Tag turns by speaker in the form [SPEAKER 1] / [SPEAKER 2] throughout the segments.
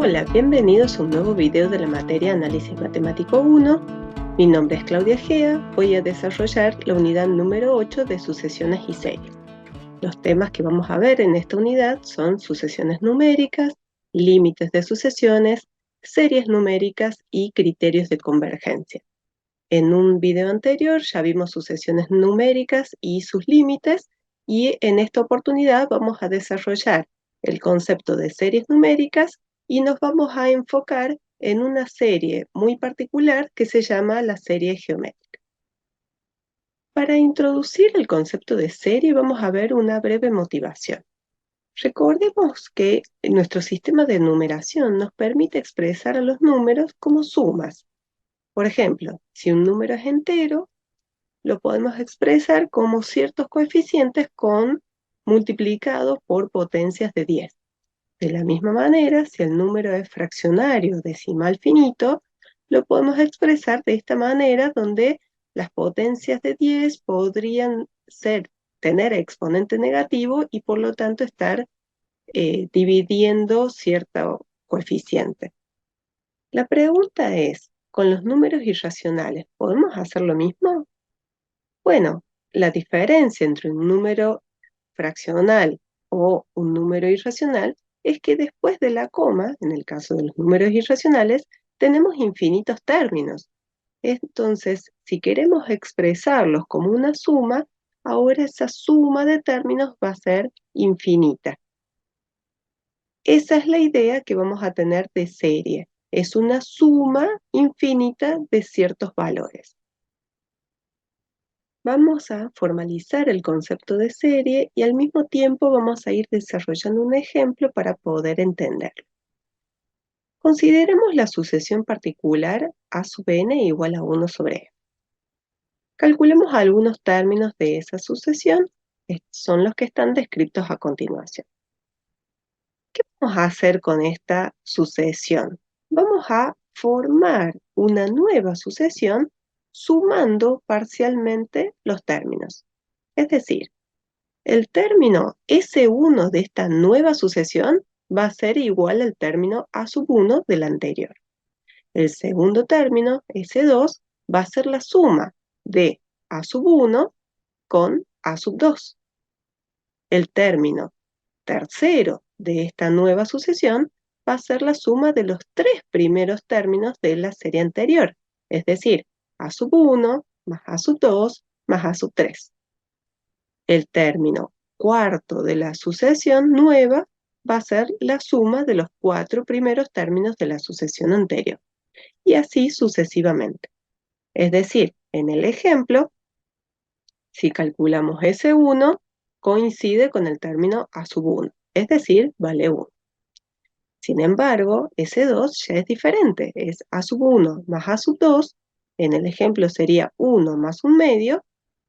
[SPEAKER 1] Hola, bienvenidos a un nuevo video de la materia Análisis Matemático 1. Mi nombre es Claudia Gea, voy a desarrollar la unidad número 8 de sucesiones y series. Los temas que vamos a ver en esta unidad son sucesiones numéricas, límites de sucesiones, series numéricas y criterios de convergencia. En un video anterior ya vimos sucesiones numéricas y sus límites, y en esta oportunidad vamos a desarrollar el concepto de series numéricas y nos vamos a enfocar en una serie muy particular que se llama la serie geométrica. Para introducir el concepto de serie vamos a ver una breve motivación. Recordemos que nuestro sistema de numeración nos permite expresar a los números como sumas. Por ejemplo, si un número es entero, lo podemos expresar como ciertos coeficientes multiplicados por potencias de 10. De la misma manera, si el número es fraccionario decimal finito, lo podemos expresar de esta manera, donde las potencias de 10 podrían tener exponente negativo y por lo tanto estar dividiendo cierto coeficiente. La pregunta es, ¿con los números irracionales podemos hacer lo mismo? Bueno, la diferencia entre un número fraccional o un número irracional es que después de la coma, en el caso de los números irracionales, tenemos infinitos términos. Entonces, si queremos expresarlos como una suma, ahora esa suma de términos va a ser infinita. Esa es la idea que vamos a tener de serie. Es una suma infinita de ciertos valores. Vamos a formalizar el concepto de serie y al mismo tiempo vamos a ir desarrollando un ejemplo para poder entenderlo. Consideremos la sucesión particular a sub n igual a 1 sobre n. Calculemos algunos términos de esa sucesión, son los que están descritos a continuación. ¿Qué vamos a hacer con esta sucesión? Vamos a formar una nueva sucesión sumando parcialmente los términos. Es decir, el término S1 de esta nueva sucesión va a ser igual al término A sub 1 del anterior. El segundo término, S2, va a ser la suma de A sub 1 con A sub 2. El término tercero de esta nueva sucesión va a ser la suma de los tres primeros términos de la serie anterior, es decir, A sub 1 más A sub 2 más A sub 3. El término cuarto de la sucesión nueva va a ser la suma de los cuatro primeros términos de la sucesión anterior, y así sucesivamente. Es decir, en el ejemplo, si calculamos S1, coincide con el término A sub 1, es decir, vale 1. Sin embargo, S2 ya es diferente, es A sub 1 más A sub 2, en el ejemplo sería 1 más 1 medio.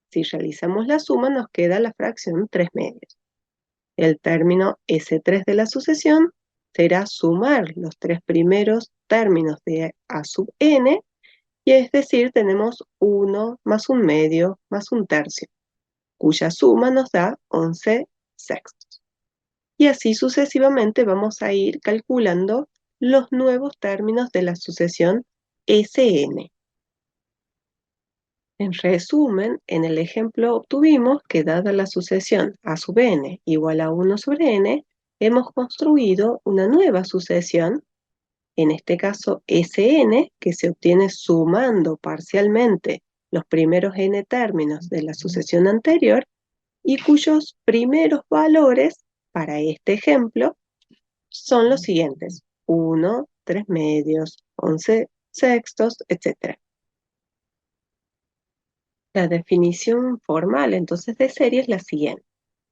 [SPEAKER 1] Si realizamos la suma nos queda la fracción 3 medios. El término S3 de la sucesión será sumar los tres primeros términos de A sub n, y es decir, tenemos 1 más 1 medio más 1 tercio, cuya suma nos da 11 sextos. Y así sucesivamente vamos a ir calculando los nuevos términos de la sucesión Sn. En resumen, en el ejemplo obtuvimos que dada la sucesión A sub n igual a 1 sobre n, hemos construido una nueva sucesión, en este caso Sn, que se obtiene sumando parcialmente los primeros n términos de la sucesión anterior y cuyos primeros valores para este ejemplo son los siguientes: 1, 3 medios, 11 sextos, etc. La definición formal entonces de serie es la siguiente.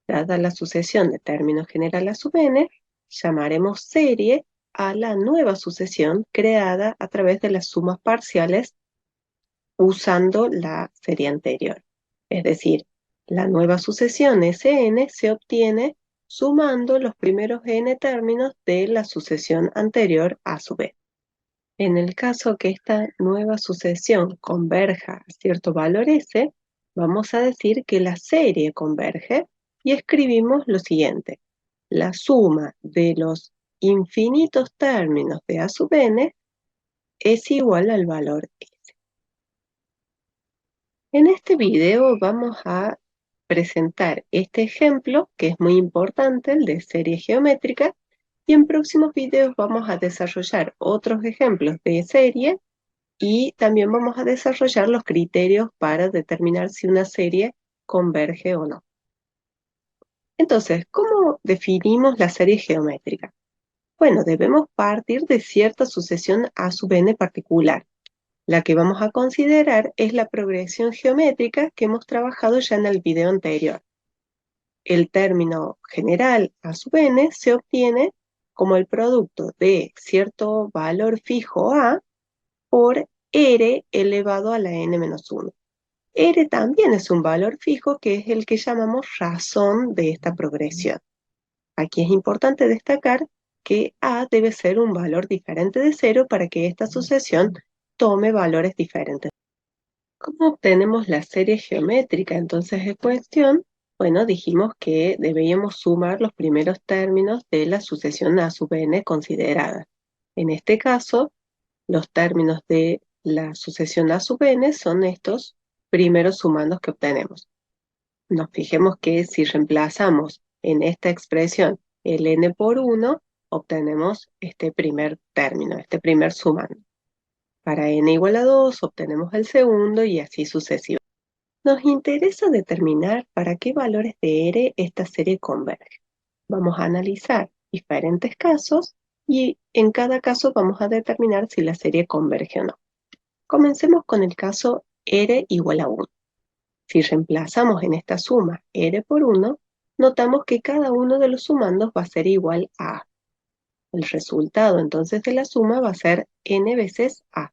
[SPEAKER 1] Dada la sucesión de términos general a sub n, llamaremos serie a la nueva sucesión creada a través de las sumas parciales usando la serie anterior. Es decir, la nueva sucesión Sn se obtiene sumando los primeros n términos de la sucesión anterior a sub n. En el caso que esta nueva sucesión converja a cierto valor S, vamos a decir que la serie converge y escribimos lo siguiente: la suma de los infinitos términos de A sub n es igual al valor S. En este video vamos a presentar este ejemplo, que es muy importante, el de serie geométrica, y en próximos videos vamos a desarrollar otros ejemplos de serie y también vamos a desarrollar los criterios para determinar si una serie converge o no. Entonces, ¿cómo definimos la serie geométrica? Bueno, debemos partir de cierta sucesión A sub n particular. La que vamos a considerar es la progresión geométrica que hemos trabajado ya en el video anterior. El término general A sub n se obtiene como el producto de cierto valor fijo A por R elevado a la n-1. R también es un valor fijo que es el que llamamos razón de esta progresión. Aquí es importante destacar que A debe ser un valor diferente de 0 para que esta sucesión tome valores diferentes. ¿Cómo obtenemos la serie geométrica entonces en cuestión? Bueno, dijimos que debíamos sumar los primeros términos de la sucesión A sub n considerada. En este caso, los términos de la sucesión A sub n son estos primeros sumandos que obtenemos. Nos fijemos que si reemplazamos en esta expresión el n por 1, obtenemos este primer término, este primer sumando. Para n igual a 2 obtenemos el segundo y así sucesivamente. Nos interesa determinar para qué valores de R esta serie converge. Vamos a analizar diferentes casos y en cada caso vamos a determinar si la serie converge o no. Comencemos con el caso R igual a 1. Si reemplazamos en esta suma R por 1, notamos que cada uno de los sumandos va a ser igual a A. El resultado entonces de la suma va a ser n veces A.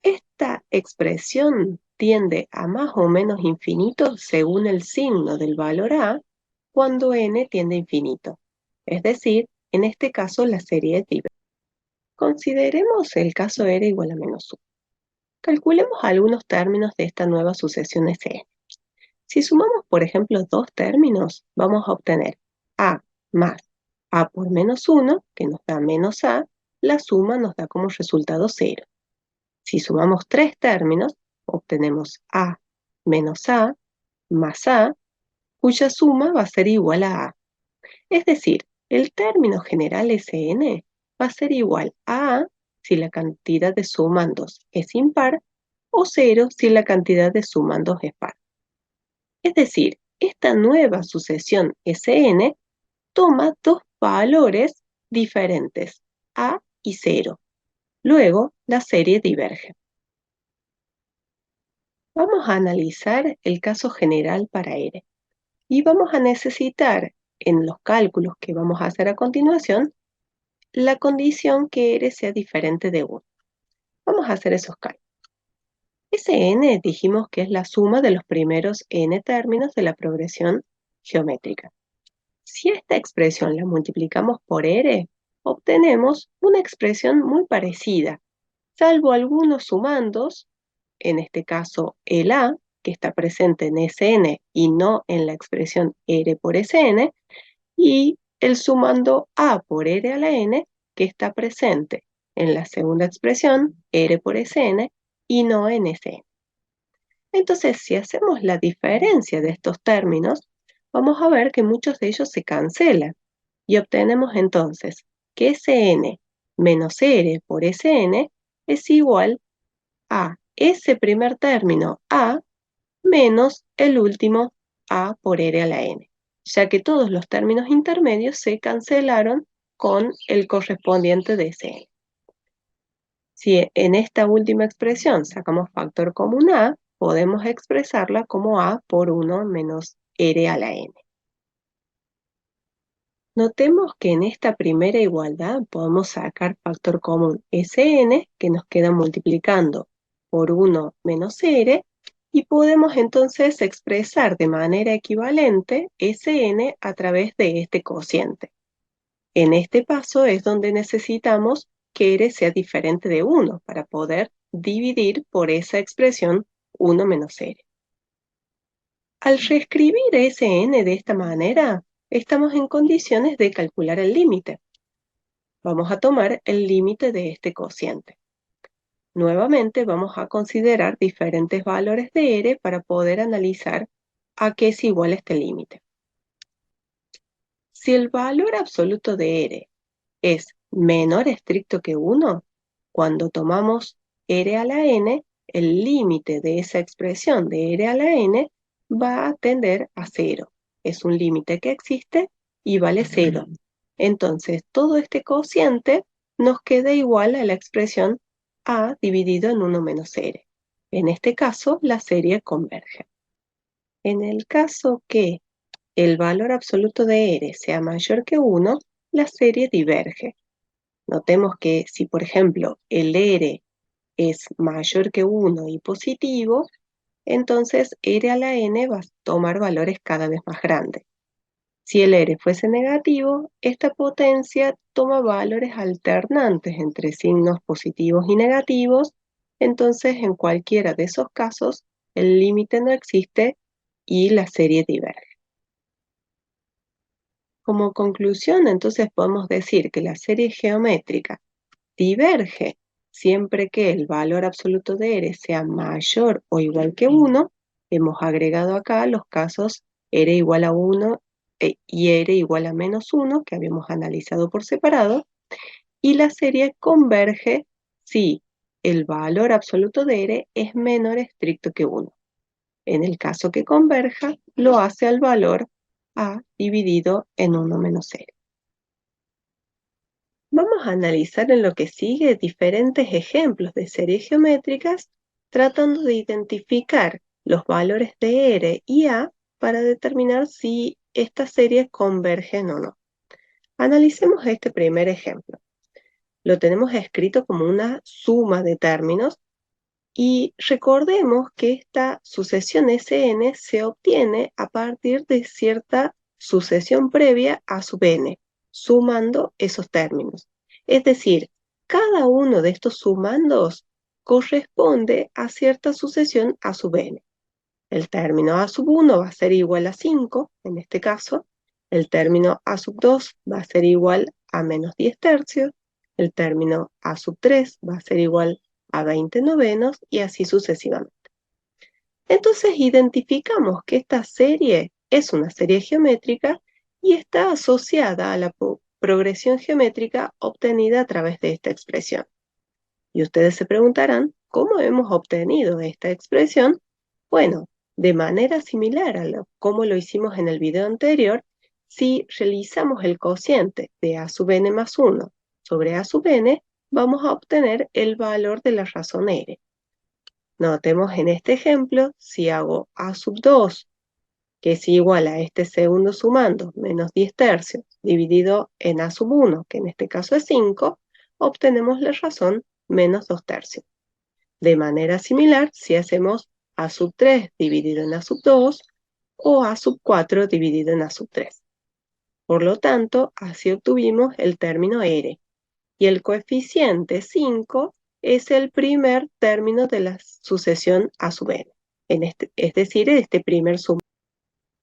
[SPEAKER 1] Esta expresión tiende a más o menos infinito según el signo del valor A cuando n tiende a infinito. Es decir, en este caso la serie es diversa. Consideremos el caso R igual a menos 1. Calculemos algunos términos de esta nueva sucesión Sn. Si sumamos, por ejemplo, dos términos, vamos a obtener A más A por menos 1, que nos da menos A, la suma nos da como resultado 0. Si sumamos tres términos, obtenemos A menos A más A, cuya suma va a ser igual a A. Es decir, el término general Sn va a ser igual a A si la cantidad de sumandos es impar o 0 si la cantidad de sumandos es par. Es decir, esta nueva sucesión Sn toma dos valores diferentes, A y 0. Luego, la serie diverge. Vamos a analizar el caso general para R. Y vamos a necesitar, en los cálculos que vamos a hacer a continuación, la condición que R sea diferente de 1. Vamos a hacer esos cálculos. Sn dijimos que es la suma de los primeros n términos de la progresión geométrica. Si esta expresión la multiplicamos por R, obtenemos una expresión muy parecida, salvo algunos sumandos, en este caso el A, que está presente en Sn y no en la expresión R por Sn, y el sumando A por R a la n, que está presente en la segunda expresión, R por Sn, y no en Sn. Entonces, si hacemos la diferencia de estos términos, vamos a ver que muchos de ellos se cancelan y obtenemos entonces que Sn menos R por Sn es igual a ese primer término A menos el último A por R a la n, ya que todos los términos intermedios se cancelaron con el correspondiente de Sn. Si en esta última expresión sacamos factor común A, podemos expresarla como A por 1 menos R a la n. Notemos que en esta primera igualdad podemos sacar factor común Sn, que nos queda multiplicando por 1 menos R, y podemos entonces expresar de manera equivalente Sn a través de este cociente. En este paso es donde necesitamos que R sea diferente de 1 para poder dividir por esa expresión 1 menos R. Al reescribir Sn de esta manera, estamos en condiciones de calcular el límite. Vamos a tomar el límite de este cociente. Nuevamente vamos a considerar diferentes valores de R para poder analizar a qué es igual este límite. Si el valor absoluto de R es menor estricto que 1, cuando tomamos R a la n, el límite de esa expresión de R a la n va a tender a 0. Es un límite que existe y vale 0. Entonces, todo este cociente nos queda igual a la expresión a dividido en 1 menos r. En este caso, la serie converge. En el caso que el valor absoluto de r sea mayor que 1, la serie diverge. Notemos que si, por ejemplo, el r es mayor que 1 y positivo, entonces r a la n va a tomar valores cada vez más grandes. Si el r fuese negativo, esta potencia toma valores alternantes entre signos positivos y negativos, entonces en cualquiera de esos casos el límite no existe y la serie diverge. Como conclusión, entonces podemos decir que la serie geométrica diverge siempre que el valor absoluto de R sea mayor o igual que 1. Hemos agregado acá los casos R igual a 1 y R igual a menos 1, que habíamos analizado por separado, y la serie converge si el valor absoluto de R es menor estricto que 1. En el caso que converja, lo hace al valor A dividido en 1 menos R. Vamos a analizar en lo que sigue diferentes ejemplos de series geométricas tratando de identificar los valores de R y A para determinar si estas series convergen o no. Analicemos este primer ejemplo. Lo tenemos escrito como una suma de términos y recordemos que esta sucesión Sn se obtiene a partir de cierta sucesión previa a sub n, sumando esos términos. Es decir, cada uno de estos sumandos corresponde a cierta sucesión a sub n. El término a sub 1 va a ser igual a 5, en este caso. El término a sub 2 va a ser igual a menos 10 tercios. El término a sub 3 va a ser igual a 20 novenos y así sucesivamente. Entonces identificamos que esta serie es una serie geométrica y está asociada a la progresión geométrica obtenida a través de esta expresión. Y ustedes se preguntarán, ¿cómo hemos obtenido esta expresión? Bueno, de manera similar a como lo hicimos en el video anterior, si realizamos el cociente de a sub n más 1 sobre a sub n, vamos a obtener el valor de la razón r. Notemos en este ejemplo, si hago a sub 2, que es igual a este segundo sumando, menos 10 tercios, dividido en a sub 1, que en este caso es 5, obtenemos la razón menos 2 tercios. De manera similar, si hacemos a sub 3 dividido en a sub 2, o a sub 4 dividido en a sub 3. Por lo tanto, así obtuvimos el término r, y el coeficiente 5 es el primer término de la sucesión a sub n, es decir, este primer sumando.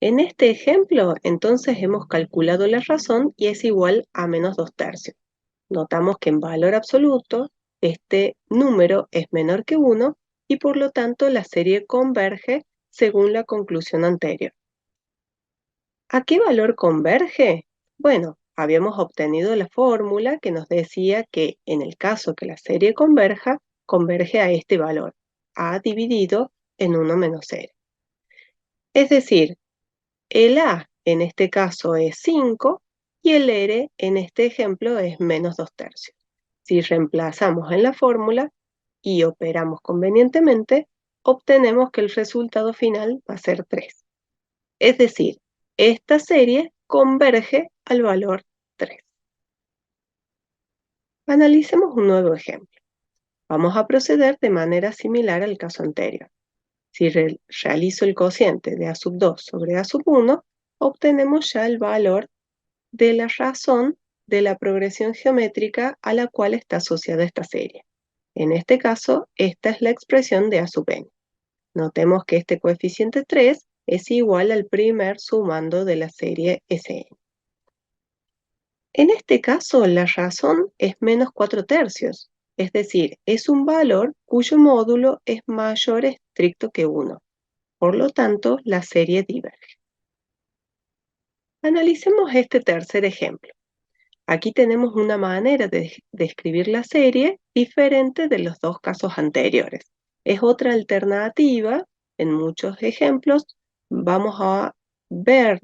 [SPEAKER 1] En este ejemplo, entonces hemos calculado la razón y es igual a menos 2 tercios. Notamos que en valor absoluto, este número es menor que 1 y por lo tanto la serie converge según la conclusión anterior. ¿A qué valor converge? Bueno, habíamos obtenido la fórmula que nos decía que en el caso que la serie converja, converge a este valor, A dividido en 1 menos R. Es decir, el A en este caso es 5 y el R en este ejemplo es menos 2 tercios. Si reemplazamos en la fórmula y operamos convenientemente, obtenemos que el resultado final va a ser 3. Es decir, esta serie converge al valor 3. Analicemos un nuevo ejemplo. Vamos a proceder de manera similar al caso anterior. Si realizo el cociente de a sub 2 sobre a sub 1, obtenemos ya el valor de la razón de la progresión geométrica a la cual está asociada esta serie. En este caso, esta es la expresión de a sub n. Notemos que este coeficiente 3 es igual al primer sumando de la serie Sn. En este caso, la razón es menos 4/3, es decir, es un valor cuyo módulo es mayor estricto que 1. Por lo tanto, la serie diverge. Analicemos este tercer ejemplo. Aquí tenemos una manera de describir la serie diferente de los dos casos anteriores. Es otra alternativa. En muchos ejemplos vamos a ver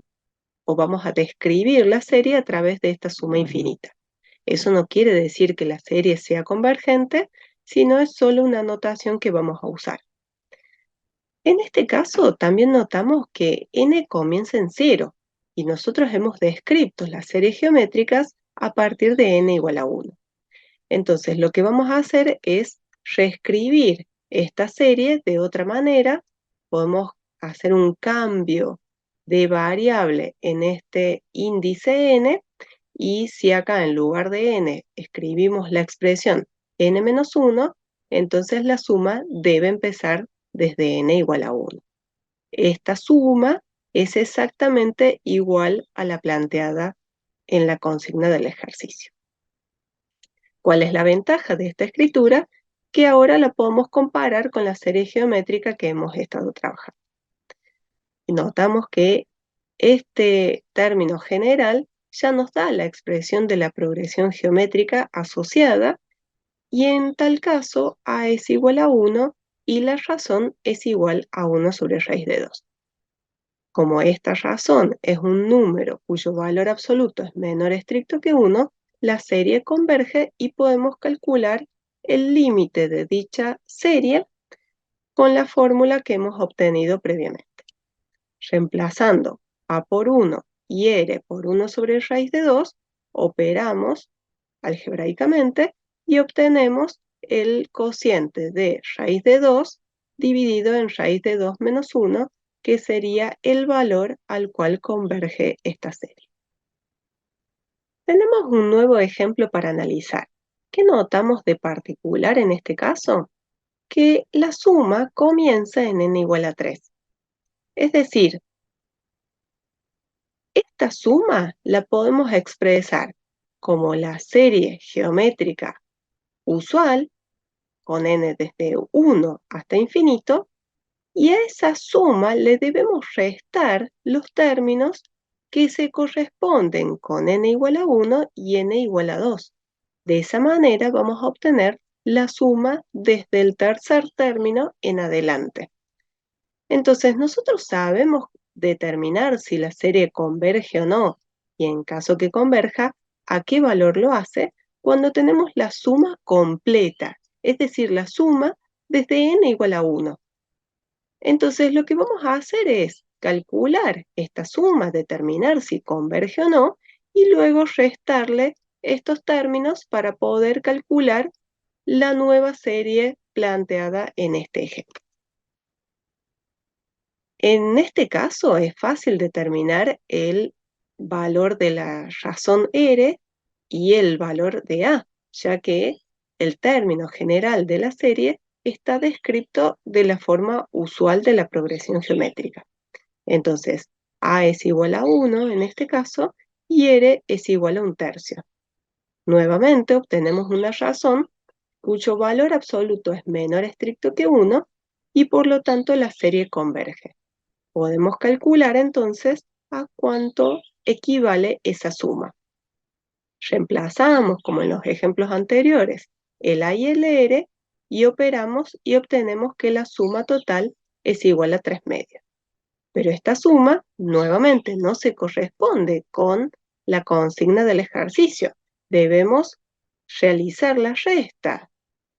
[SPEAKER 1] o vamos a describir la serie a través de esta suma infinita. Eso no quiere decir que la serie sea convergente, sino es solo una notación que vamos a usar. En este caso, también notamos que n comienza en 0 y nosotros hemos descrito las series geométricas a partir de n igual a 1. Entonces, lo que vamos a hacer es reescribir esta serie de otra manera. Podemos hacer un cambio de variable en este índice n, y si acá en lugar de n escribimos la expresión n-1, entonces la suma debe empezar desde n igual a 1. Esta suma es exactamente igual a la planteada en la consigna del ejercicio. ¿Cuál es la ventaja de esta escritura? Que ahora la podemos comparar con la serie geométrica que hemos estado trabajando. Notamos que este término general ya nos da la expresión de la progresión geométrica asociada, y en tal caso a es igual a 1 y la razón es igual a 1 sobre raíz de 2. Como esta razón es un número cuyo valor absoluto es menor estricto que 1, la serie converge y podemos calcular el límite de dicha serie con la fórmula que hemos obtenido previamente. Reemplazando a por 1 y r por 1 sobre raíz de 2, operamos algebraicamente y obtenemos el cociente de raíz de 2 dividido en raíz de 2 menos 1, que sería el valor al cual converge esta serie. Tenemos un nuevo ejemplo para analizar. ¿Qué notamos de particular en este caso? Que la suma comienza en n igual a 3. Es decir, esta suma la podemos expresar como la serie geométrica usual, con n desde 1 hasta infinito, y a esa suma le debemos restar los términos que se corresponden con n igual a 1 y n igual a 2. De esa manera vamos a obtener la suma desde el tercer término en adelante. Entonces, nosotros sabemos determinar si la serie converge o no, y en caso que converja, a qué valor lo hace cuando tenemos la suma completa, es decir, la suma desde n igual a 1. Entonces, lo que vamos a hacer es calcular esta suma, determinar si converge o no, y luego restarle estos términos para poder calcular la nueva serie planteada en este ejemplo. En este caso es fácil determinar el valor de la razón r y el valor de a, ya que el término general de la serie está descrito de la forma usual de la progresión geométrica. Entonces, a es igual a 1 en este caso y r es igual a 1/3. Nuevamente obtenemos una razón cuyo valor absoluto es menor estricto que 1 y por lo tanto la serie converge. Podemos calcular entonces a cuánto equivale esa suma. Reemplazamos, como en los ejemplos anteriores, el a y el r y operamos y obtenemos que la suma total es igual a 3/2. Pero esta suma, nuevamente, no se corresponde con la consigna del ejercicio. Debemos realizar la resta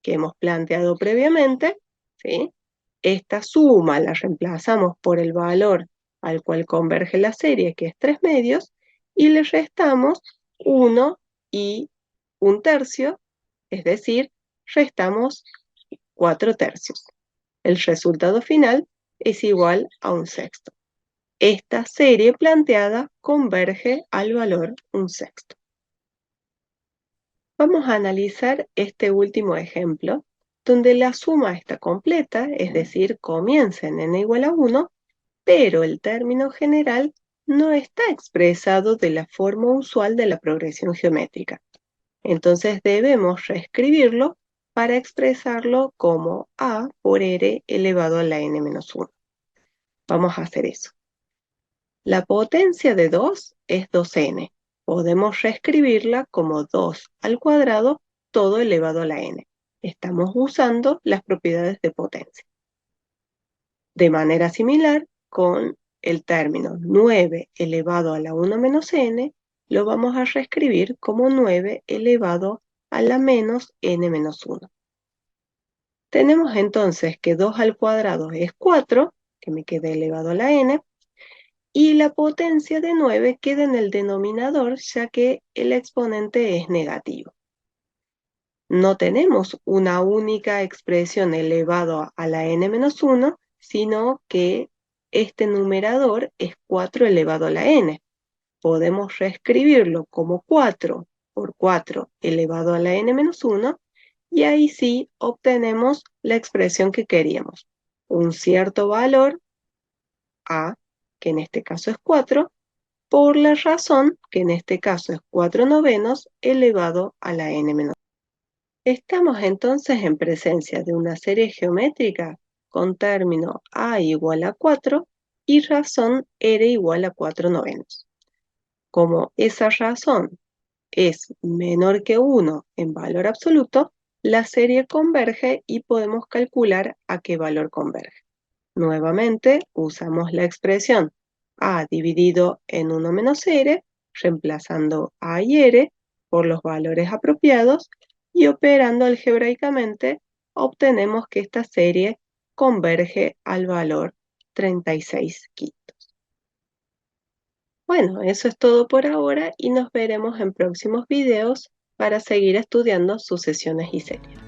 [SPEAKER 1] que hemos planteado previamente, ¿sí? Esta suma la reemplazamos por el valor al cual converge la serie, que es 3/2, y le restamos 1 y 1/3, es decir, restamos 4/3. El resultado final es igual a 1/6. Esta serie planteada converge al valor 1/6. Vamos a analizar este último ejemplo, donde la suma está completa, es decir, comienza en n igual a 1, pero el término general no está expresado de la forma usual de la progresión geométrica. Entonces debemos reescribirlo para expresarlo como a por r elevado a la n-1. Vamos a hacer eso. La potencia de 2 es 2n. Podemos reescribirla como 2 al cuadrado todo elevado a la n. Estamos usando las propiedades de potencia. De manera similar, con el término 9 elevado a la 1 menos n, lo vamos a reescribir como 9 elevado a la menos n menos 1. Tenemos entonces que 2 al cuadrado es 4, que me queda elevado a la n, y la potencia de 9 queda en el denominador ya que el exponente es negativo. No tenemos una única expresión elevado a la n-1, sino que este numerador es 4 elevado a la n. Podemos reescribirlo como 4 por 4 elevado a la n-1 y ahí sí obtenemos la expresión que queríamos. Un cierto valor a, que en este caso es 4, por la razón que en este caso es 4 novenos elevado a la n-1. Estamos entonces en presencia de una serie geométrica con término a igual a 4 y razón r igual a 4 novenos. Como esa razón es menor que 1 en valor absoluto, la serie converge y podemos calcular a qué valor converge. Nuevamente usamos la expresión a dividido en 1 menos r, reemplazando a y r por los valores apropiados y operando algebraicamente obtenemos que esta serie converge al valor 36 quintos. Bueno, eso es todo por ahora y nos veremos en próximos videos para seguir estudiando sucesiones y series.